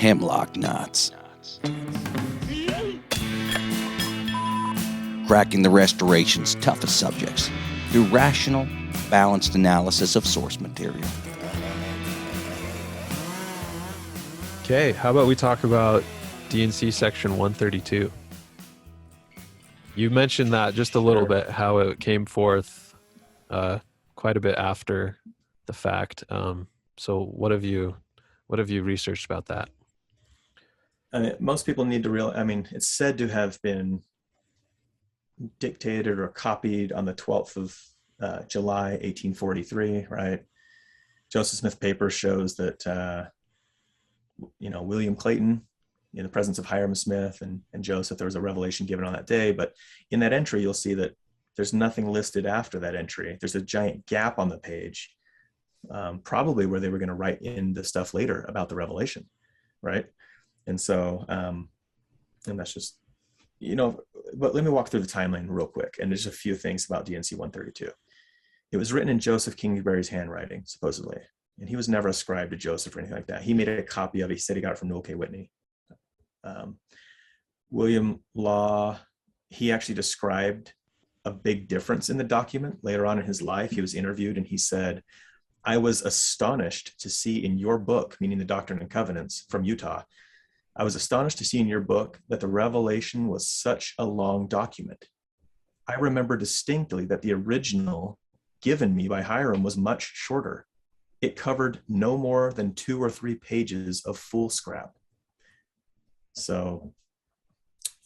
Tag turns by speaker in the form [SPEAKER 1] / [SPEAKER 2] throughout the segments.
[SPEAKER 1] Hemlock Knots. Cracking the Restoration's toughest subjects through rational, balanced analysis of source material.
[SPEAKER 2] Okay, how about we talk about D&C section 132? You mentioned that just a little bit, how it came forth quite a bit after the fact. So what have you researched about that?
[SPEAKER 3] Most people need to realize, it's said to have been dictated or copied on the 12th of July, 1843, right? Joseph Smith paper shows that, William Clayton, in the presence of Hiram Smith and Joseph, there was a revelation given on that day. But in that entry, you'll see that there's nothing listed after that entry. There's a giant gap on the page, probably where they were going to write in the stuff later about the revelation, right? And so, and that's just, but let me walk through the timeline real quick. And there's a few things about D&C 132. It was written in Joseph Kingsbury's handwriting, supposedly. And he was never ascribed to Joseph or anything like that. He made a copy of it. He said he got it from Noel K. Whitney. William Law, he actually described a big difference in the document later on in his life. He was interviewed and he said, "I was astonished to see in your book," meaning the Doctrine and Covenants from Utah, "I was astonished to see in your book that the revelation was such a long document. I remember distinctly that the original given me by Hiram was much shorter. It covered no more than 2 or 3 pages of foolscap." So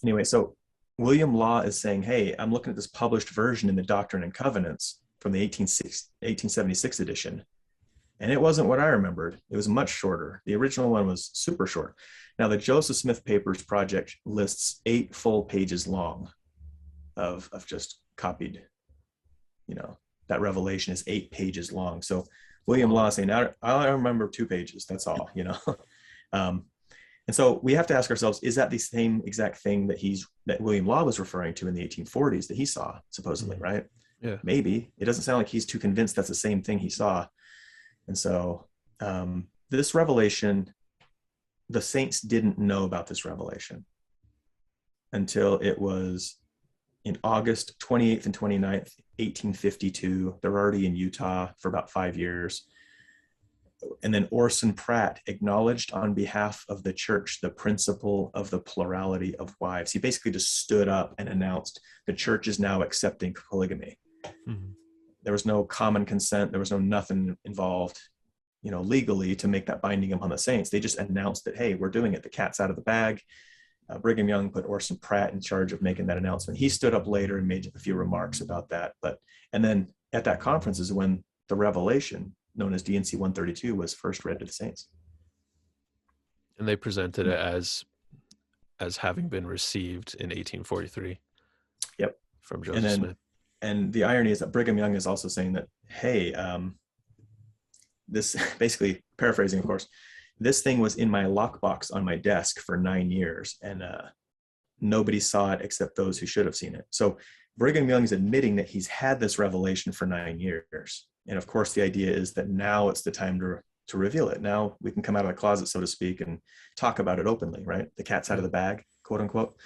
[SPEAKER 3] anyway, so William Law is saying, hey, I'm looking at this published version in the Doctrine and Covenants from the 1876 edition. And it wasn't what I remembered. It was much shorter. The original one was super short. Now, the Joseph Smith Papers project lists 8 full pages long of just copied, that revelation is 8 pages long. So William Law is saying, I remember 2 pages. That's all, And so we have to ask ourselves, is that the same exact thing that William Law was referring to in the 1840s that he saw, supposedly, right?
[SPEAKER 2] Yeah.
[SPEAKER 3] Maybe. It doesn't sound like he's too convinced that's the same thing he saw. And so this revelation, the saints didn't know about this revelation until it was in August 28th and 29th, 1852. They're already in Utah for about 5 years. And then Orson Pratt acknowledged on behalf of the church the principle of the plurality of wives. He basically just stood up and announced the church is now accepting polygamy. Mm-hmm. There was no common consent. There was nothing involved, legally to make that binding upon the saints. They just announced that, hey, we're doing it. The cat's out of the bag. Brigham Young put Orson Pratt in charge of making that announcement. He stood up later and made a few remarks about that. And then at that conference is when the revelation, known as D&C 132, was first read to the saints.
[SPEAKER 2] And they presented it as having been received in 1843.
[SPEAKER 3] Yep.
[SPEAKER 2] From Joseph Smith.
[SPEAKER 3] And the irony is that Brigham Young is also saying that, hey, this, basically paraphrasing, of course, this thing was in my lockbox on my desk for 9 years, and nobody saw it except those who should have seen it. So Brigham Young is admitting that he's had this revelation for 9 years. And of course, the idea is that now it's the time to reveal it. Now we can come out of the closet, so to speak, and talk about it openly, right? The cat's out of the bag, quote unquote.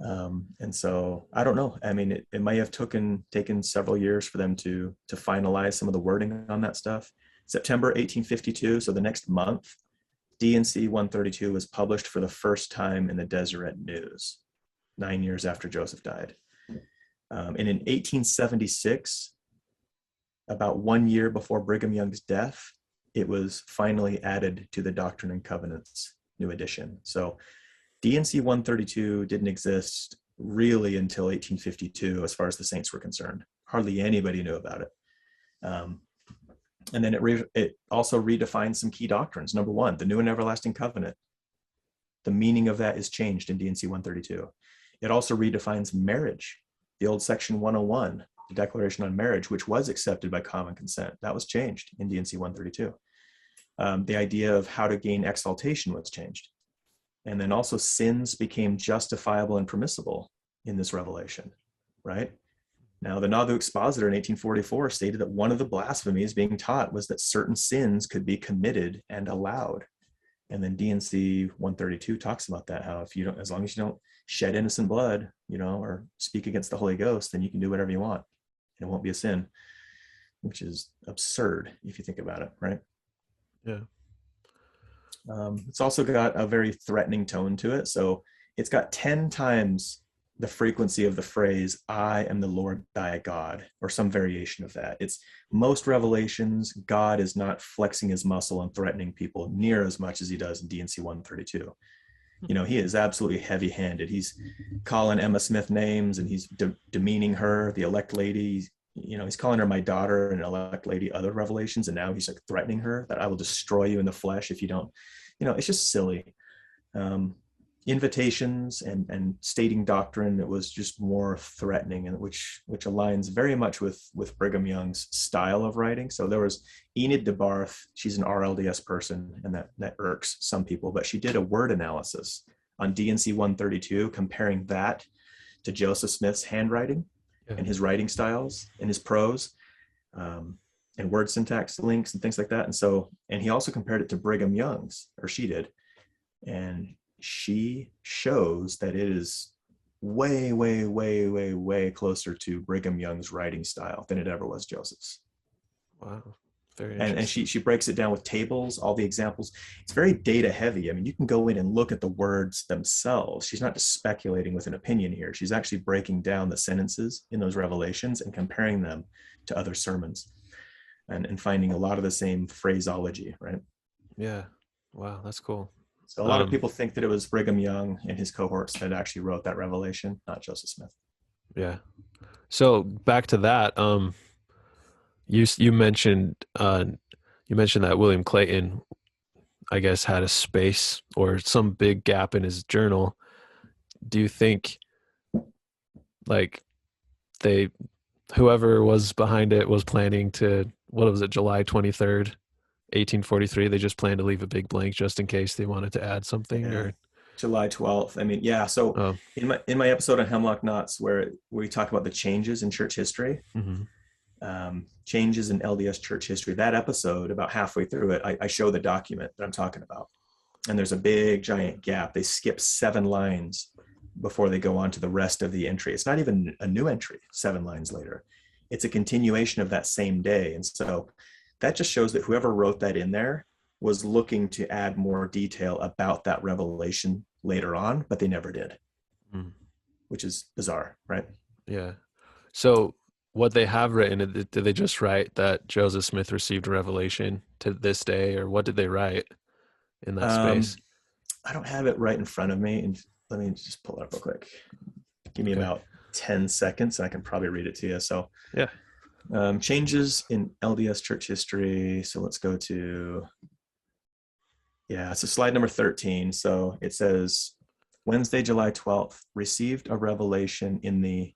[SPEAKER 3] And so I don't know. It might have taken several years for them to finalize some of the wording on that stuff. September 1852, so the next month, D&C 132 was published for the first time in the Deseret News, 9 years after Joseph died. And in 1876, about 1 year before Brigham Young's death, it was finally added to the Doctrine and Covenants new edition. So D&C 132 didn't exist really until 1852, as far as the saints were concerned. Hardly anybody knew about it. And then it also redefined some key doctrines. Number 1, the new and everlasting covenant. The meaning of that is changed in D&C 132. It also redefines marriage. The old section 101, the Declaration on Marriage, which was accepted by common consent, that was changed in D&C 132. The idea of how to gain exaltation was changed. And then also sins became justifiable and permissible in this revelation, right? Now, the Nauvoo Expositor in 1844 stated that one of the blasphemies being taught was that certain sins could be committed and allowed. And then D&C 132 talks about that, how if you don't, as long as you don't shed innocent blood, or speak against the Holy Ghost, then you can do whatever you want. And it won't be a sin, which is absurd if you think about it, right?
[SPEAKER 2] Yeah.
[SPEAKER 3] It's also got a very threatening tone to it. So it's got 10 times the frequency of the phrase, I am the Lord thy God, or some variation of that. It's most revelations, God is not flexing his muscle and threatening people near as much as he does in D&C 132. He is absolutely heavy-handed. He's calling Emma Smith names, and he's demeaning her, the elect lady. He's calling her my daughter and elect lady, other revelations, and now he's like threatening her that I will destroy you in the flesh if you don't. It's just silly. Invitations and stating doctrine, it was just more threatening, and which aligns very much with Brigham Young's style of writing. So there was Enid Debarthe. She's an RLDS person, and that irks some people, but she did a word analysis on D&C 132, comparing that to Joseph Smith's handwriting and his writing styles and his prose, and word syntax links and things like that. And he also compared it to Brigham Young's, or she did, and she shows that it is way, way, way, way, way closer to Brigham Young's writing style than it ever was Joseph's.
[SPEAKER 2] Wow. Very interesting.
[SPEAKER 3] And she breaks it down with tables, all the examples. It's very data heavy. I mean, you can go in and look at the words themselves. She's not just speculating with an opinion here. She's actually breaking down the sentences in those revelations and comparing them to other sermons, and finding a lot of the same phraseology, right?
[SPEAKER 2] Yeah. Wow, that's cool.
[SPEAKER 3] So a lot of people think that it was Brigham Young and his cohorts that actually wrote that revelation, not Joseph Smith.
[SPEAKER 2] Yeah. So back to that, you mentioned that William Clayton, I guess, had a space or some big gap in his journal. Do you think, like, whoever was behind it was planning to, what was it, July 23rd, 1843, they just planned to leave a big blank just in case they wanted to add something? Or
[SPEAKER 3] July 12th. I mean, yeah. So in my episode on Hemlock Knots, where we talk about the changes in church history, changes in LDS church history, that episode, about halfway through it, I show the document that I'm talking about. And there's a big giant gap. They skip 7 lines before they go on to the rest of the entry. It's not even a new entry 7 lines later. It's a continuation of that same day. And so that just shows that whoever wrote that in there was looking to add more detail about that revelation later on, but they never did, which is bizarre, right?
[SPEAKER 2] Yeah. So what they have written, did they just write that Joseph Smith received a revelation to this day, or what did they write in that space?
[SPEAKER 3] I don't have it right in front of me, and let me just pull it up real quick. Give me about 10 seconds, and I can probably read it to you. So
[SPEAKER 2] yeah.
[SPEAKER 3] Changes in LDS church history. So let's go to, so slide number 13. So it says, Wednesday, July 12th, received a revelation in the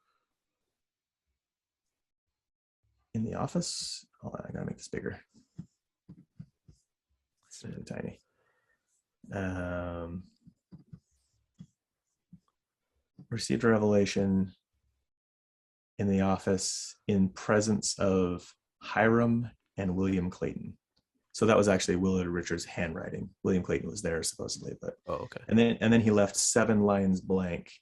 [SPEAKER 3] office. Hold on, I gotta make this bigger. It's really tiny. Received a revelation in the office in presence of Hiram and William Clayton. So that was actually Willard Richards' handwriting. William Clayton was there supposedly, but And then he left 7 lines blank,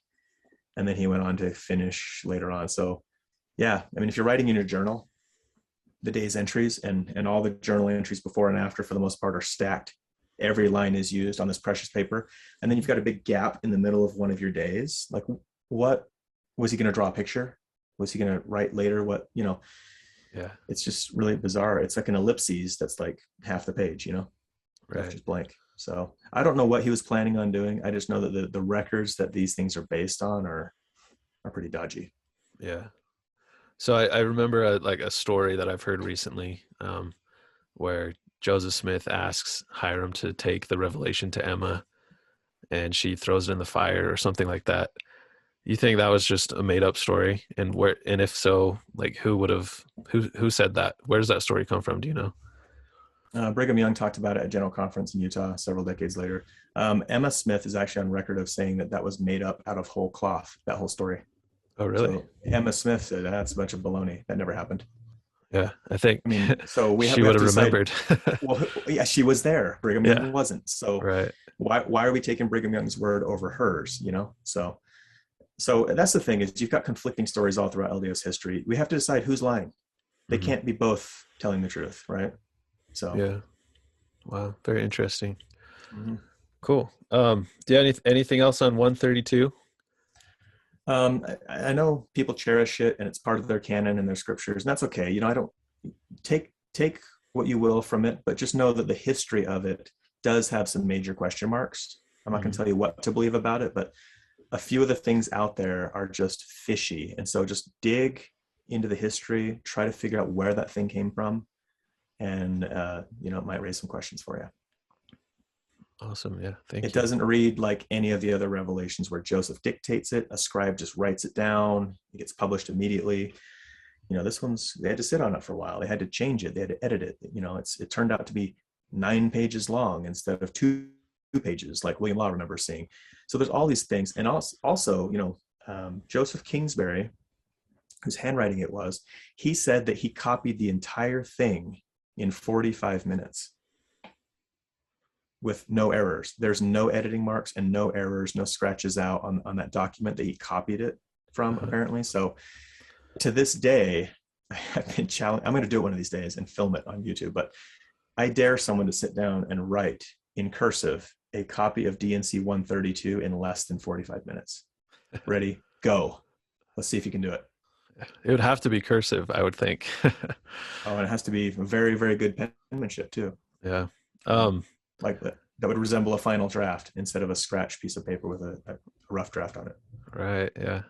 [SPEAKER 3] and then he went on to finish later on. So yeah, I mean, if you're writing in your journal, the day's entries and all the journal entries before and after, for the most part, are stacked. Every line is used on this precious paper, and then you've got a big gap in the middle of one of your days. Like, what was he going to draw a picture? Was he going to write later? Yeah, it's just really bizarre. It's like an ellipses that's like half the page, right? It's just blank. So I don't know what he was planning on doing. I just know that the records that these things are based on are pretty dodgy.
[SPEAKER 2] Yeah. So I remember a story that I've heard recently, where Joseph Smith asks Hiram to take the revelation to Emma, and she throws it in the fire or something like that. You think that was just a made up story? And if so, like, who said that? Where does that story come from? Do you know?
[SPEAKER 3] Brigham Young talked about it at General Conference in Utah several decades later. Emma Smith is actually on record of saying that was made up out of whole cloth, that whole story.
[SPEAKER 2] Oh, really?
[SPEAKER 3] So Emma Smith said that's a bunch of baloney. That never happened.
[SPEAKER 2] Yeah, I think
[SPEAKER 3] I mean, so
[SPEAKER 2] she
[SPEAKER 3] we
[SPEAKER 2] would
[SPEAKER 3] have to
[SPEAKER 2] have
[SPEAKER 3] decide,
[SPEAKER 2] remembered.
[SPEAKER 3] well, yeah, she was there. Brigham
[SPEAKER 2] Yeah,
[SPEAKER 3] Young wasn't. So
[SPEAKER 2] right.
[SPEAKER 3] why are we taking Brigham Young's word over hers, you know? So that's the thing, is you've got conflicting stories all throughout LDS history. We have to decide who's lying. They
[SPEAKER 2] Mhm.
[SPEAKER 3] can't be both telling the truth, right? So
[SPEAKER 2] Yeah. Wow. Very interesting.
[SPEAKER 3] mhm.
[SPEAKER 2] Cool. Do you have anything else on 132?
[SPEAKER 3] I know people cherish it and it's part of their canon and their scriptures, and that's okay. You know, I don't take what you will from it, but just know that the history of it does have some major question marks. I'm not going to
[SPEAKER 2] Mhm.
[SPEAKER 3] tell you what to believe about it, but a few of the things out there are just fishy. And so just dig into the history, try to figure out where that thing came from, and you know, it might raise some questions for you.
[SPEAKER 2] Awesome. Yeah.
[SPEAKER 3] It
[SPEAKER 2] Thank you.
[SPEAKER 3] doesn't read like any of the other revelations where Joseph dictates it. A scribe just writes it down. It gets published immediately. You know, this one's, they had to sit on it for a while. They had to change it. They had to edit it. You know, it turned out to be 9 pages long instead of 2 pages, like William Law remembers seeing. So there's all these things. And also, you know, Joseph Kingsbury, whose handwriting it was, he said that he copied the entire thing in 45 minutes with no errors. There's no editing marks and no errors, no scratches out on that document that he copied it from, apparently. So to this day, I've been challenged. I'm going to do it one of these days and film it on YouTube, but I dare someone to sit down and write in cursive a copy of D&C 132 in less than 45 minutes. Ready, go. Let's see if you can do it.
[SPEAKER 2] It would have to be cursive, I would think.
[SPEAKER 3] Oh, and it has to be very, very good penmanship too.
[SPEAKER 2] Yeah.
[SPEAKER 3] Like that would resemble a final draft instead of a scratch piece of paper with a rough draft on it.
[SPEAKER 2] Right. Yeah.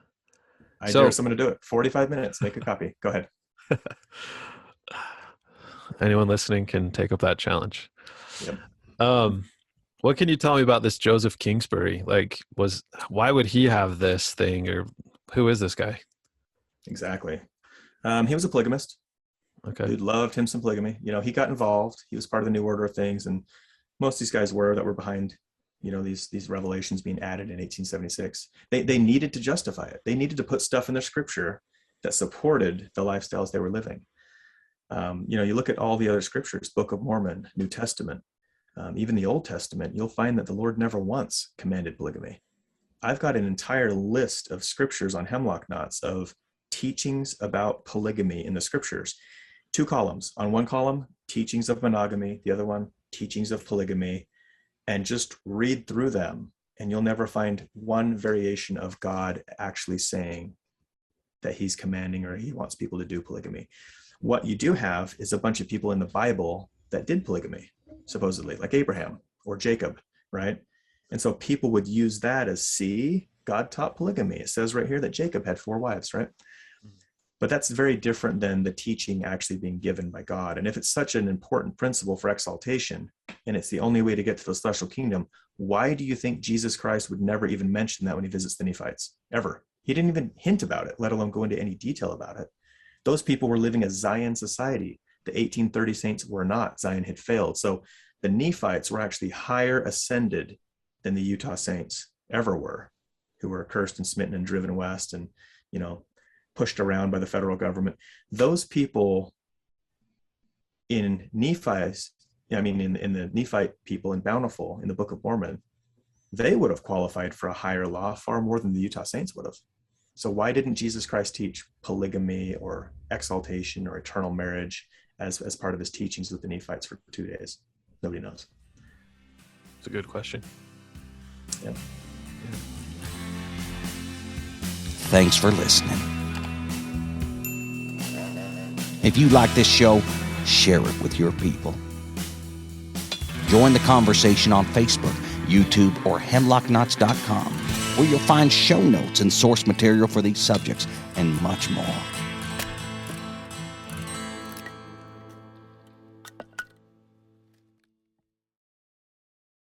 [SPEAKER 3] I dare someone to do it. 45 minutes, make a copy. Go ahead.
[SPEAKER 2] Anyone listening can take up that challenge.
[SPEAKER 3] Yep.
[SPEAKER 2] What can you tell me about this Joseph Kingsbury? Like, why would he have this thing, or who is this guy?
[SPEAKER 3] Exactly. He was a polygamist.
[SPEAKER 2] Okay.
[SPEAKER 3] Dude loved him some polygamy. You know, he got involved. He was part of the New Order of things, and most of these guys were behind, you know, these revelations being added in 1876. They needed to justify it. They needed to put stuff in their scripture that supported the lifestyles they were living. You know, you look at all the other scriptures, Book of Mormon, New Testament, even the Old Testament, you'll find that the Lord never once commanded polygamy. I've got an entire list of scriptures on Hemlock Knots of teachings about polygamy in the scriptures. 2 columns. On one column, teachings of monogamy, the other one, teachings of polygamy, and just read through them, and you'll never find one variation of God actually saying that he's commanding or he wants people to do polygamy. What you do have is a bunch of people in the Bible that did polygamy, supposedly, like Abraham or Jacob, right? And so people would use that as, see, God taught polygamy. It says right here that Jacob had 4 wives, right? But that's very different than the teaching actually being given by God. And if it's such an important principle for exaltation, and it's the only way to get to the celestial kingdom, why do you think Jesus Christ would never even mention that when he visits the Nephites? Ever. He didn't even hint about it, let alone go into any detail about it. Those people were living a Zion society. The 1830 saints were not. Zion had failed. So the Nephites were actually higher ascended than the Utah saints ever were, who were cursed and smitten and driven west and, you know, pushed around by the federal government. Those people in Nephi's, I mean, in the Nephite people in Bountiful, in the Book of Mormon, they would have qualified for a higher law far more than the Utah saints would have. So why didn't Jesus Christ teach polygamy or exaltation or eternal marriage as part of his teachings with the Nephites for 2 days? Nobody knows.
[SPEAKER 2] It's a good question.
[SPEAKER 3] Yeah.
[SPEAKER 1] Thanks for listening. If you like this show, share it with your people. Join the conversation on Facebook, YouTube, or hemlockknots.com, where you'll find show notes and source material for these subjects and much more.